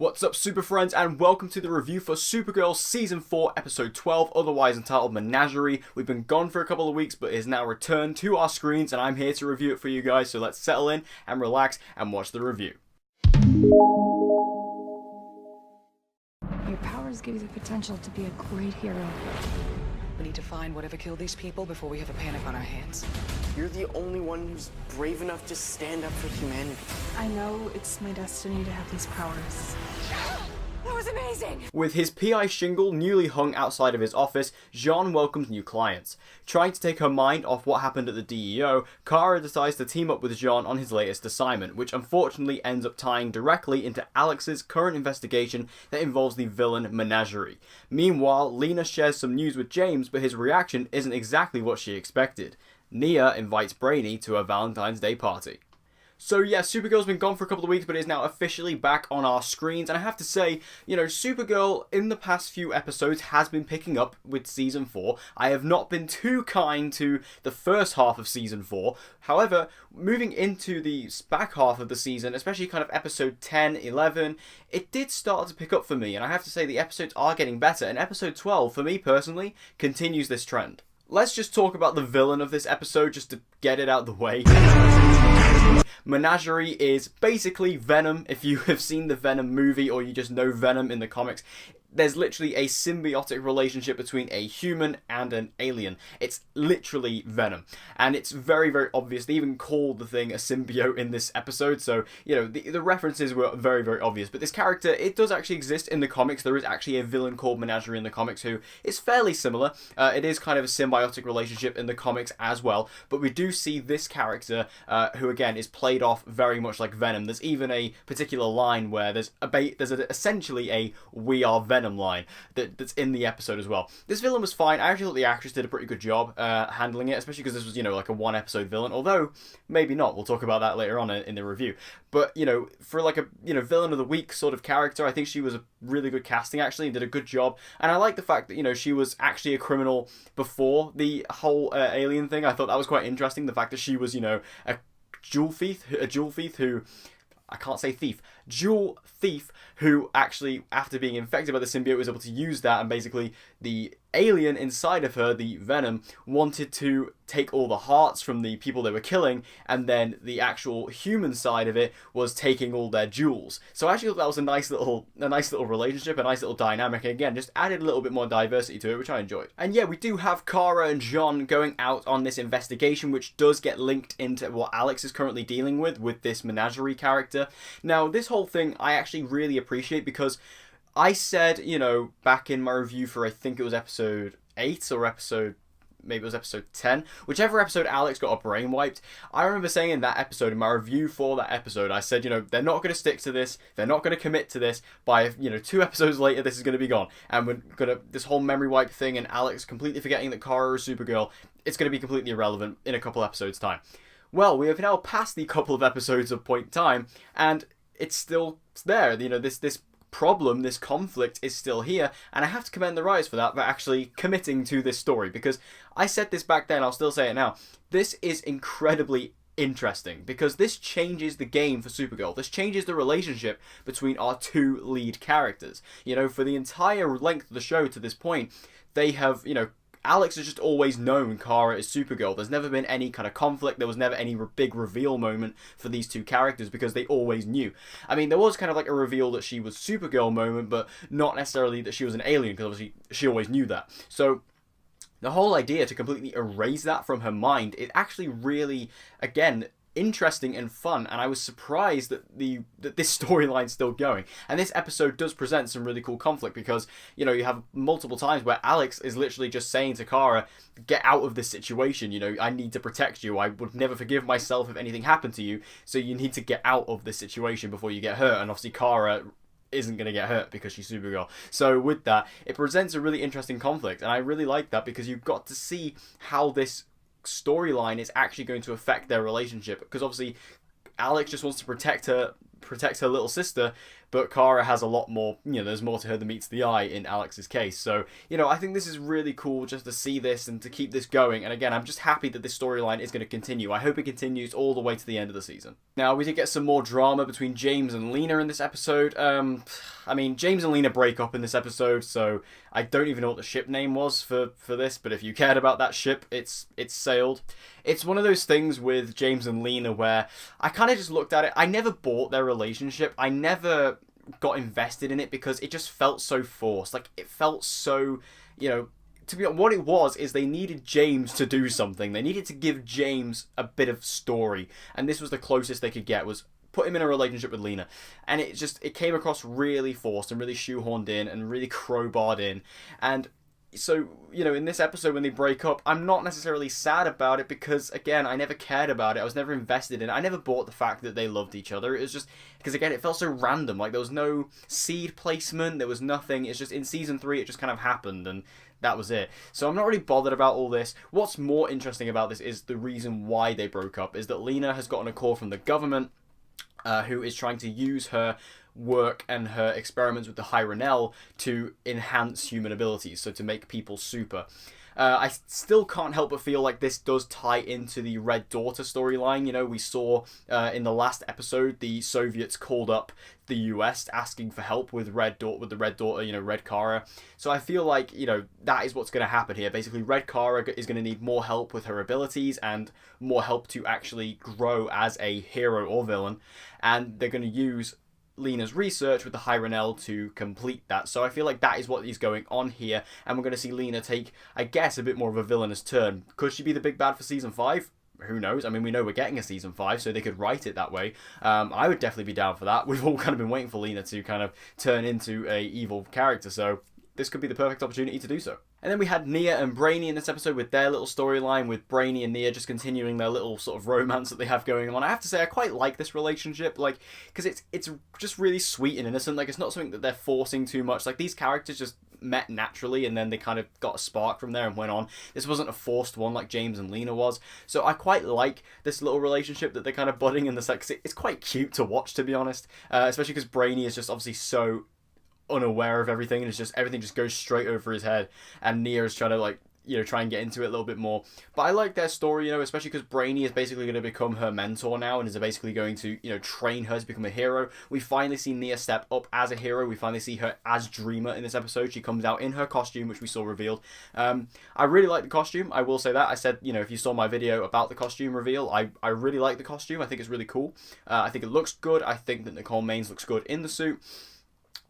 What's up, super friends, and welcome to the review for Supergirl Season 4, Episode 12, otherwise entitled Menagerie. We've been gone for a couple of weeks, but it is now returned to our screens, and I'm here to review it for you guys, so let's settle in and relax and watch the review. Your powers give you the potential to be a great hero. We need to find whatever killed these people before we have a panic on our hands. You're the only one who's brave enough to stand up for humanity. I know it's my destiny to have these powers. That was amazing! With his PI shingle newly hung outside of his office, Jean welcomes new clients. Trying to take her mind off what happened at the DEO, Kara decides to team up with Jean on his latest assignment, which unfortunately ends up tying directly into Alex's current investigation that involves the villain Menagerie. Meanwhile, Lena shares some news with James, but his reaction isn't exactly what she expected. Nia invites Brainy to a Valentine's Day party. So yeah, Supergirl's been gone for a couple of weeks, but is now officially back on our screens, and I have to say, Supergirl in the past few episodes has been picking up with Season 4. I have not been too kind to the first half of Season 4. However, moving into the back half of the season, especially kind of Episode 10, 11, it did start to pick up for me, and I have to say the episodes are getting better, and Episode 12, for me personally, continues this trend. Let's just talk about the villain of this episode, just to get it out of the way. Menagerie is basically Venom. If you have seen the Venom movie or you just know Venom in the comics, there's literally a symbiotic relationship between a human and an alien. It's literally Venom. And it's very, very obvious. They even called the thing a symbiote in this episode. So, the references were very, very obvious. But this character, it does actually exist in the comics. There is actually a villain called Menagerie in the comics who is fairly similar. It is kind of a symbiotic relationship in the comics as well. But we do see this character, who again is played off very much like Venom. There's even a particular line where there's essentially a "We are Venom" line that's in the episode as well. This villain was fine. I actually thought the actress did a pretty good job handling it, especially because this was, like a one-episode villain, although maybe not. We'll talk about that later on in the review. But, for like a, villain of the week sort of character, I think she was a really good casting, actually, and did a good job. And I like the fact that, she was actually a criminal before the whole alien thing. I thought that was quite interesting, the fact that she was, a jewel thief who... I can't say thief. Jewel thief who actually, after being infected by the symbiote, was able to use that, and basically the alien inside of her, the Venom, wanted to take all the hearts from the people they were killing, and then the actual human side of it was taking all their jewels. So I actually thought that was a nice little relationship, a nice little dynamic, and again, just added a little bit more diversity to it, which I enjoyed. And yeah, we do have Kara and Jean going out on this investigation, which does get linked into what Alex is currently dealing with this Menagerie character. Now, this whole thing I actually really appreciate, because I said, back in my review for, I think it was episode 8 or maybe it was episode 10, whichever episode Alex got her brain wiped, I remember saying in that episode, in my review for that episode, I said, they're not going to stick to this, they're not going to commit to this, by, 2 episodes later, this is going to be gone, and we're going to, this whole memory wipe thing, and Alex completely forgetting that Kara is Supergirl, it's going to be completely irrelevant in a couple episodes' time. Well, we have now passed the couple of episodes of point time, and it's still there, this problem, this conflict is still here, and I have to commend the writers for that, for actually committing to this story, because I said this back then, I'll still say it now, this is incredibly interesting, because this changes the game for Supergirl. This changes the relationship between our two lead characters. For the entire length of the show to this point, they have, Alex has just always known Kara is Supergirl. There's never been any kind of conflict. There was never any big reveal moment for these two characters, because they always knew. I mean, there was kind of like a reveal that she was Supergirl moment, but not necessarily that she was an alien, because obviously she always knew that. So the whole idea to completely erase that from her mind is actually really, again, interesting and fun, and I was surprised that this storyline's still going. And this episode does present some really cool conflict, because you have multiple times where Alex is literally just saying to Kara, get out of this situation, I need to protect you, I would never forgive myself if anything happened to you, so you need to get out of this situation before you get hurt. And obviously Kara isn't going to get hurt because she's Supergirl. So with that, it presents a really interesting conflict, and I really like that, because you've got to see how this storyline is actually going to affect their relationship, because obviously Alex just wants to protect her protect her little sister, but Kara has a lot more, there's more to her than meets the eye in Alex's case. So, I think this is really cool just to see this and to keep this going. And again, I'm just happy that this storyline is going to continue. I hope it continues all the way to the end of the season. Now, we did get some more drama between James and Lena in this episode. James and Lena break up in this episode, so I don't even know what the ship name was for this, but if you cared about that ship, it's sailed. It's one of those things with James and Lena where I kind of just looked at it. I never bought their relationship. I never got invested in it because it just felt so forced. Like, it felt so, to be honest, what it was is they needed James to do something. They needed to give James a bit of story, and this was the closest they could get, was put him in a relationship with Lena. And it came across really forced and really shoehorned in and really crowbarred in. And so, in this episode when they break up, I'm not necessarily sad about it because, again, I never cared about it. I was never invested in it. I never bought the fact that they loved each other. It was just, because again, it felt so random. Like, there was no seed placement. There was nothing. It's just, in season 3, it just kind of happened, and that was it. So I'm not really bothered about all this. What's more interesting about this is the reason why they broke up, is that Lena has gotten a call from the government, who is trying to use her work and her experiments with the Hyronel to enhance human abilities, so to make people super. I still can't help but feel like this does tie into the Red Daughter storyline. We saw in the last episode the Soviets called up the US asking for help with the Red Daughter, Red Kara. So I feel like, that is what's going to happen here. Basically, Red Kara is going to need more help with her abilities and more help to actually grow as a hero or villain. And they're going to use Lena's research with the Hyronel to complete that. So I feel like that is what is going on here, and we're going to see Lena take, I guess, a bit more of a villainous turn. Could she be the big bad for season 5? Who knows? I mean, we know we're getting a season 5, so they could write it that way. I would definitely be down for that. We've all kind of been waiting for Lena to kind of turn into a evil character, so this could be the perfect opportunity to do so. And then we had Nia and Brainy in this episode with their little storyline, with Brainy and Nia just continuing their little sort of romance that they have going on. I have to say, I quite like this relationship, like, because it's just really sweet and innocent. Like, it's not something that they're forcing too much. Like, these characters just met naturally, and then they kind of got a spark from there and went on. This wasn't a forced one like James and Lena was. So I quite like this little relationship that they're kind of budding in the sex. It's quite cute to watch, to be honest, especially because Brainy is just obviously so unaware of everything, and it's just everything just goes straight over his head, and Nia is trying to try and get into it a little bit more. But I like their story, especially because Brainy is basically going to become her mentor now, and is basically going to train her to become a hero. We finally see Nia step up as a hero. We finally see her as Dreamer in this episode. She comes out in her costume, which we saw revealed. I really like the costume, I will say that. I said, if you saw my video about the costume reveal, I really like the costume. I think it's really cool. I think it looks good. I think that Nicole Maines looks good in the suit.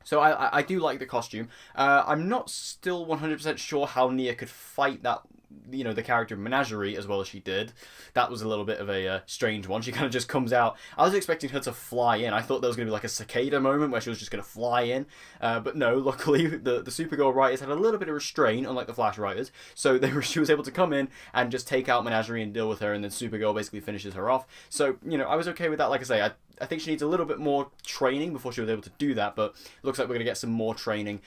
So I do like the costume. I'm not still 100% sure how Nia could fight that, the character Menagerie as well as she did. That was a little bit of a strange one. She kind of just comes out. I was expecting her to fly in. I thought there was going to be like a cicada moment where she was just going to fly in. But no, luckily the Supergirl writers had a little bit of restraint, unlike the Flash writers. So she was able to come in and just take out Menagerie and deal with her, and then Supergirl basically finishes her off. So, I was okay with that. Like I say, I think she needs a little bit more training before she was able to do that, but it looks like we're going to get some more training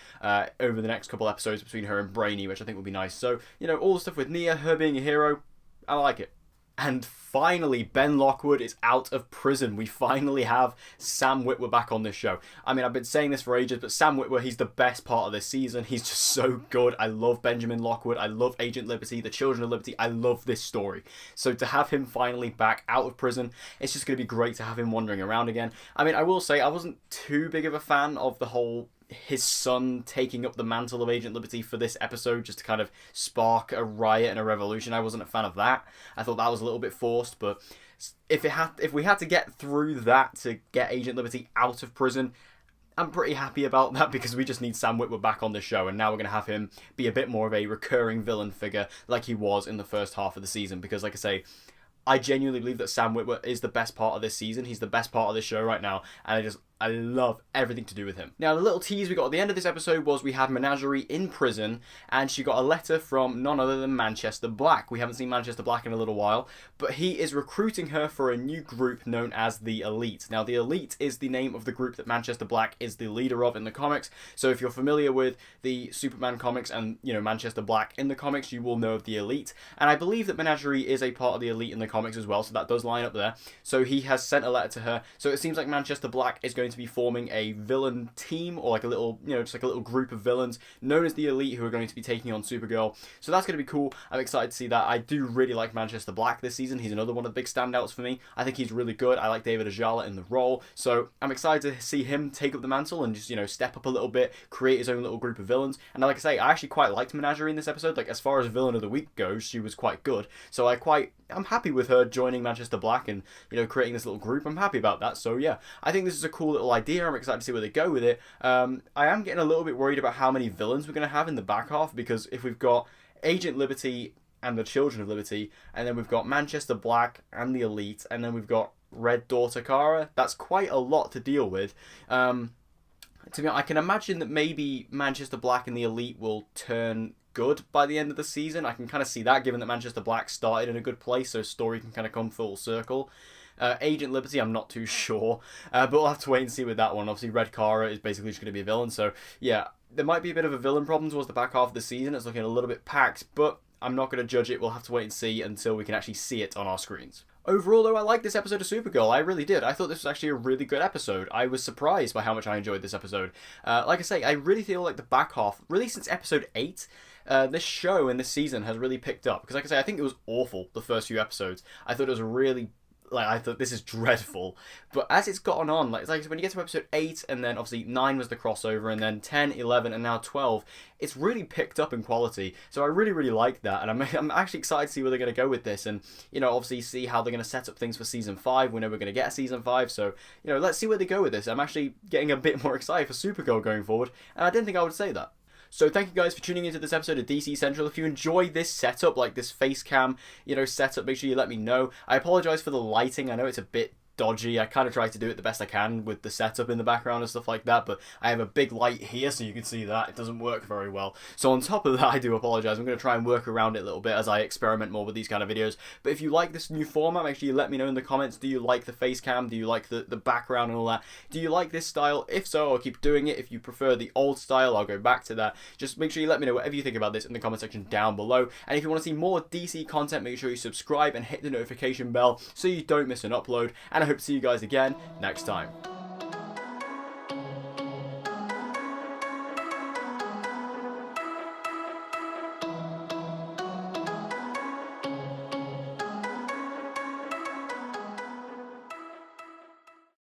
over the next couple episodes between her and Brainy, which I think will be nice. So, all the stuff with Nia, her being a hero, I like it. And finally, Ben Lockwood is out of prison. We finally have Sam Witwer back on this show. I mean, I've been saying this for ages, but Sam Witwer, he's the best part of this season. He's just so good. I love Benjamin Lockwood. I love Agent Liberty, the Children of Liberty. I love this story. So to have him finally back out of prison, it's just going to be great to have him wandering around again. I mean, I will say I wasn't too big of a fan of the whole his son taking up the mantle of Agent Liberty for this episode just to kind of spark a riot and a revolution. I wasn't a fan of that. I thought that was a little bit forced, but if we had to get through that to get Agent Liberty out of prison, I'm pretty happy about that, because we just need Sam Witwer back on the show, and now we're going to have him be a bit more of a recurring villain figure like he was in the first half of the season, because like I say, I genuinely believe that Sam Witwer is the best part of this season. He's the best part of this show right now, and I love everything to do with him. Now, the little tease we got at the end of this episode was we had Menagerie in prison, and she got a letter from none other than Manchester Black. We haven't seen Manchester Black in a little while, but he is recruiting her for a new group known as the Elite. Now, the Elite is the name of the group that Manchester Black is the leader of in the comics. So if you're familiar with the Superman comics and, you know, Manchester Black in the comics, you will know of the Elite. And I believe that Menagerie is a part of the Elite in the comics as well, so that does line up there. So he has sent a letter to her. So it seems like Manchester Black is going to be forming a villain team, or like a little, you know, just like a little group of villains known as the Elite, who are going to be taking on Supergirl. So that's going to be cool. I'm excited to see that. I do really like Manchester Black this season. He's another one of the big standouts for me. I think he's really good. I like David Ajala in the role. So I'm excited to see him take up the mantle and just, you know, step up a little bit, create his own little group of villains. And like I say, I actually quite liked Menagerie in this episode. Like, as far as villain of the week goes, she was quite good. So I'm happy with her joining Manchester Black and, you know, creating this little group. I'm happy about that. So yeah, I think this is a cool little idea. I'm excited to see where they go with it. I am getting a little bit worried about how many villains we're going to have in the back half, because if we've got Agent Liberty and the Children of Liberty, and then we've got Manchester Black and the Elite, and then we've got Red Daughter Kara, that's quite a lot to deal with. To be honest, I can imagine that maybe Manchester Black and the Elite will turn good by the end of the season. I can kind of see that, given that Manchester Black started in a good place, so story can kind of come full circle. Agent Liberty, I'm not too sure, but we'll have to wait and see with that one. Obviously, Red Kara is basically just going to be a villain, so yeah, there might be a bit of a villain problem towards the back half of the season. It's looking a little bit packed, but I'm not going to judge it. We'll have to wait and see until we can actually see it on our screens. Overall, though, I liked this episode of Supergirl. I really did. I thought this was actually a really good episode. I was surprised by how much I enjoyed this episode. Like I say, I really feel like the back half, really since episode 8, this show and this season has really picked up. Because like I say, I think it was awful, the first few episodes. I thought it was really... I thought this is dreadful. But as it's gotten on, like when you get to episode 8, and then obviously 9 was the crossover, and then 10, 11, and now 12, it's really picked up in quality. So I really, really like that, and I'm actually excited to see where they're going to go with this, and, you know, obviously see how they're going to set up things for Season 5. We know we're going to get a Season 5, so, you know, let's see where they go with this. I'm actually getting a bit more excited for Supergirl going forward, and I didn't think I would say that. So thank you guys for tuning into this episode of DC Central. If you enjoyed this setup, like this face cam, you know, setup, make sure you let me know. I apologize for the lighting. I know it's a bit dodgy. I kind of try to do it the best I can with the setup in the background and stuff like that, but I have a big light here so you can see that. It doesn't work very well. So on top of that, I do apologize. I'm going to try and work around it a little bit as I experiment more with these kind of videos. But if you like this new format, make sure you let me know in the comments. Do you like the face cam? Do you like the background and all that? Do you like this style? If so, I'll keep doing it. If you prefer the old style, I'll go back to that. Just make sure you let me know whatever you think about this in the comment section down below. And if you want to see more DC content, make sure you subscribe and hit the notification bell so you don't miss an upload. And I hope to see you guys again next time.